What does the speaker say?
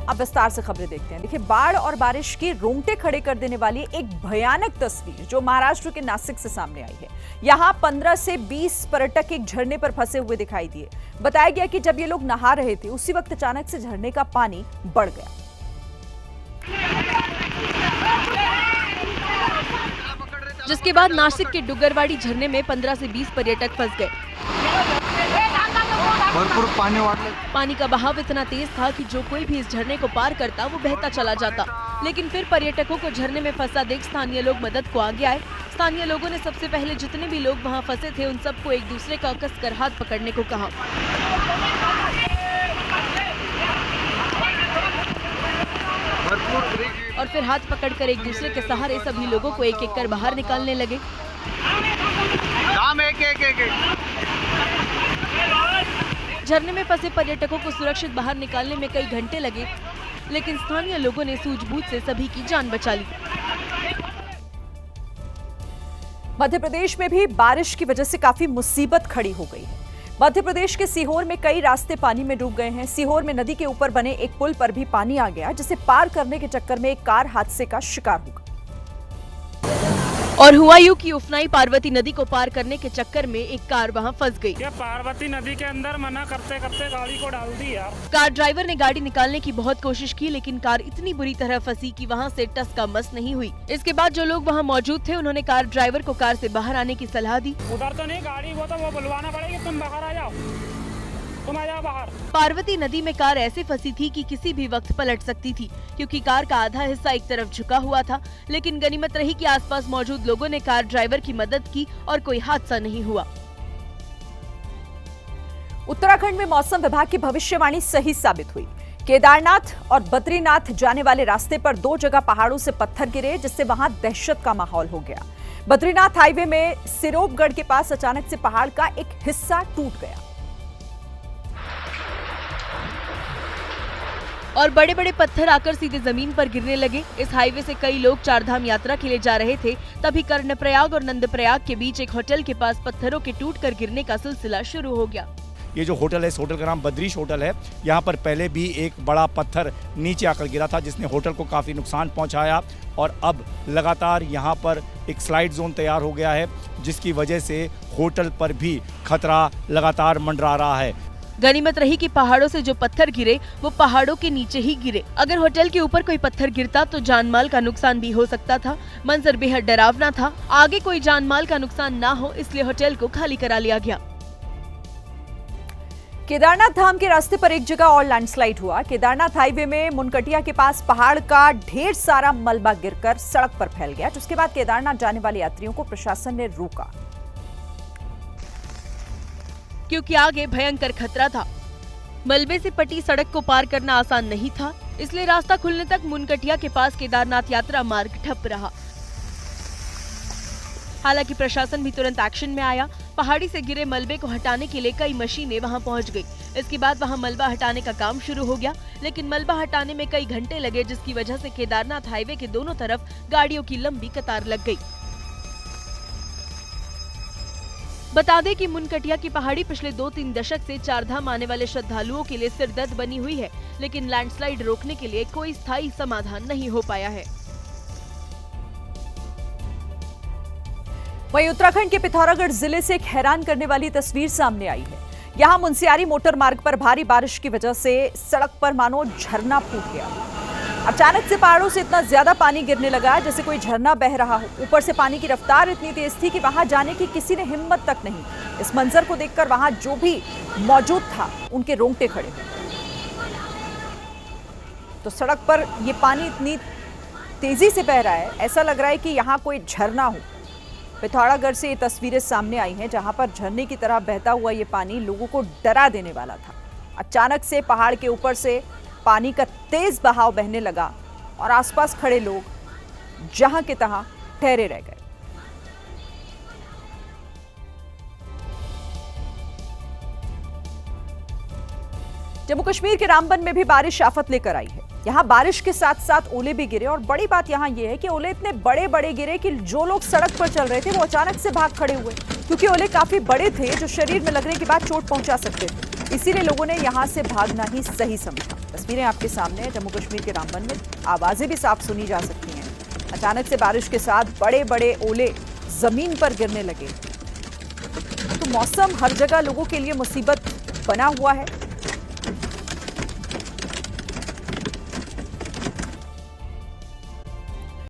अब विस्तार से खबरें देखते हैं। देखिए, बाढ़ और बारिश की रोंगटे खड़े कर देने वाली एक भयानक तस्वीर जो महाराष्ट्र के नासिक से सामने आई है। यहाँ 15 से 20 पर्यटक एक झरने पर फंसे हुए दिखाई दिए। बताया गया कि जब ये लोग नहा रहे थे उसी वक्त अचानक से झरने का पानी बढ़ गया, जिसके बाद नासिक के डुगरवाड़ी झरने में 15 से 20 पर्यटक फंस गए। भरपूर पानी का बहाव इतना तेज था कि जो कोई भी इस झरने को पार करता वो बहता चला जाता। लेकिन फिर पर्यटकों को झरने में फंसा देख स्थानीय लोग मदद को आगे आए। स्थानीय लोगों ने सबसे पहले जितने भी लोग वहां फंसे थे उन सबको एक दूसरे का कसकर हाथ पकड़ने को कहा। और फिर हाथ पकड़कर एक दूसरे के सहारे सभी लोगों को एक एक कर बाहर निकालने लगे। झरने में फंसे पर्यटकों को सुरक्षित बाहर निकालने में कई घंटे लगे, लेकिन स्थानीय लोगों ने सूझबूझ से सभी की जान बचा ली। मध्य प्रदेश में भी बारिश की वजह से काफी मुसीबत खड़ी हो गई है। मध्य प्रदेश के सीहोर में कई रास्ते पानी में डूब गए हैं। सीहोर में नदी के ऊपर बने एक पुल पर भी पानी आ गया, जिसे पार करने के चक्कर में एक कार हादसे का शिकार हो गई। और हुआ यूं कि उफनाई पार्वती नदी को पार करने के चक्कर में एक कार वहां फंस गई। पार्वती नदी के अंदर मना करते करते गाड़ी को डाल दी यार। कार ड्राइवर ने गाड़ी निकालने की बहुत कोशिश की, लेकिन कार इतनी बुरी तरह फंसी कि वहां से टस का मस नहीं हुई। इसके बाद जो लोग वहां मौजूद थे उन्होंने कार ड्राइवर को कार से बाहर आने की सलाह दी। उधर तो नहीं गाड़ी, वो तो वो बुलवाना पड़ेगी, तुम बाहर आ जाओ, तुम आ जाओ बाहर। पार्वती नदी में कार ऐसे फंसी थी कि किसी भी वक्त पलट सकती थी, क्योंकि कार का आधा हिस्सा एक तरफ झुका हुआ था। लेकिन गनीमत रही कि आसपास मौजूद लोगों ने कार ड्राइवर की मदद की और कोई हादसा नहीं हुआ। उत्तराखंड में मौसम विभाग की भविष्यवाणी सही साबित हुई। केदारनाथ और बद्रीनाथ जाने वाले रास्ते पर 2 जगह पहाड़ों से पत्थर गिरे, जिससे वहां दहशत का माहौल हो गया। बद्रीनाथ हाईवे में सिरोपगढ़ के पास अचानक से पहाड़ का एक हिस्सा टूट गया और बड़े बड़े पत्थर आकर सीधे जमीन पर गिरने लगे। इस हाईवे से कई लोग चारधाम यात्रा के लिए जा रहे थे। तभी कर्णप्रयाग और नंदप्रयाग के बीच एक होटल के पास पत्थरों के टूटकर गिरने का सिलसिला शुरू हो गया। ये जो होटल है, इस होटल का नाम बद्रीश होटल है। यहाँ पर पहले भी एक बड़ा पत्थर नीचे आकर गिरा था, जिसने होटल को काफ़ी नुकसान पहुँचाया। और अब लगातार यहाँ पर एक स्लाइड जोन तैयार हो गया है, जिसकी वजह से होटल पर भी खतरा लगातार मंडरा रहा है। गनीमत रही कि पहाड़ों से जो पत्थर गिरे वो पहाड़ों के नीचे ही गिरे। अगर होटल के ऊपर कोई पत्थर गिरता तो जानमाल का नुकसान भी हो सकता था। मंजर बेहद डरावना था। आगे कोई जानमाल का नुकसान ना हो, इसलिए होटल को खाली करा लिया गया। केदारनाथ धाम के रास्ते पर एक जगह और लैंडस्लाइड हुआ। केदारनाथ हाईवे में मुनकटिया के पास पहाड़ का ढेर सारा मलबा गिरकर सड़क पर फैल गया, जिसके बाद केदारनाथ जाने वाले यात्रियों को प्रशासन ने रोका, क्योंकि आगे भयंकर खतरा था। मलबे से पटी सड़क को पार करना आसान नहीं था, इसलिए रास्ता खुलने तक मुनकटिया के पास केदारनाथ यात्रा मार्ग ठप रहा। हालांकि प्रशासन भी तुरंत एक्शन में आया। पहाड़ी से गिरे मलबे को हटाने के लिए कई मशीनें वहां पहुंच गई। इसके बाद वहां मलबा हटाने का काम शुरू हो गया, लेकिन मलबा हटाने में कई घंटे लगे, जिसकी वजह से केदारनाथ हाईवे के दोनों तरफ गाड़ियों की लंबी कतार लग गई। बता दें कि मुनकटिया की पहाड़ी पिछले 2-3 दशक से चारधाम आने वाले श्रद्धालुओं के लिए सिरदर्द बनी हुई है, लेकिन लैंडस्लाइड रोकने के लिए कोई स्थायी समाधान नहीं हो पाया है। वहीं उत्तराखंड के पिथौरागढ़ जिले से एक हैरान करने वाली तस्वीर सामने आई है। यहां मुनस्यारी मोटर मार्ग पर भारी बारिश की वजह से सड़क पर मानो झरना फूट गया। अचानक से पहाड़ों से इतना ज्यादा पानी गिरने लगा जैसे कोई झरना बह रहा हो। ऊपर से पानी की रफ्तार इतनी तेज थी कि वहां जाने की किसी ने हिम्मत तक नहीं। इस मंजर को देखकर वहां जो भी मौजूद था उनके रोंगटे खड़े हुए। तो सड़क पर ये पानी इतनी तेजी से बह रहा है, ऐसा लग रहा है कि यहाँ कोई झरना हो। पिथौरागढ़ से ये तस्वीरें सामने आई हैं, जहां पर झरने की तरह बहता हुआ ये पानी लोगों को डरा देने वाला था। अचानक से पहाड़ के ऊपर से पानी का तेज बहाव बहने लगा और आसपास खड़े लोग जहां के तहां ठहरे रह गए। जम्मू कश्मीर के रामबन में भी बारिश आफत लेकर आई है। यहाँ बारिश के साथ साथ ओले भी गिरे और बड़ी बात यहाँ ये है कि ओले इतने बड़े बड़े गिरे कि जो लोग सड़क पर चल रहे थे वो अचानक से भाग खड़े हुए, क्योंकि ओले काफी बड़े थे जो शरीर में लगने के बाद चोट पहुंचा सकते थे। इसीलिए लोगों ने यहां से भागना ही सही समझा। तस्वीरें आपके सामने हैं जम्मू कश्मीर के रामबन में। आवाजें भी साफ सुनी जा सकती हैं। अचानक से बारिश के साथ बड़े बड़े ओले जमीन पर गिरने लगे। तो मौसम हर जगह लोगों के लिए मुसीबत बना हुआ है।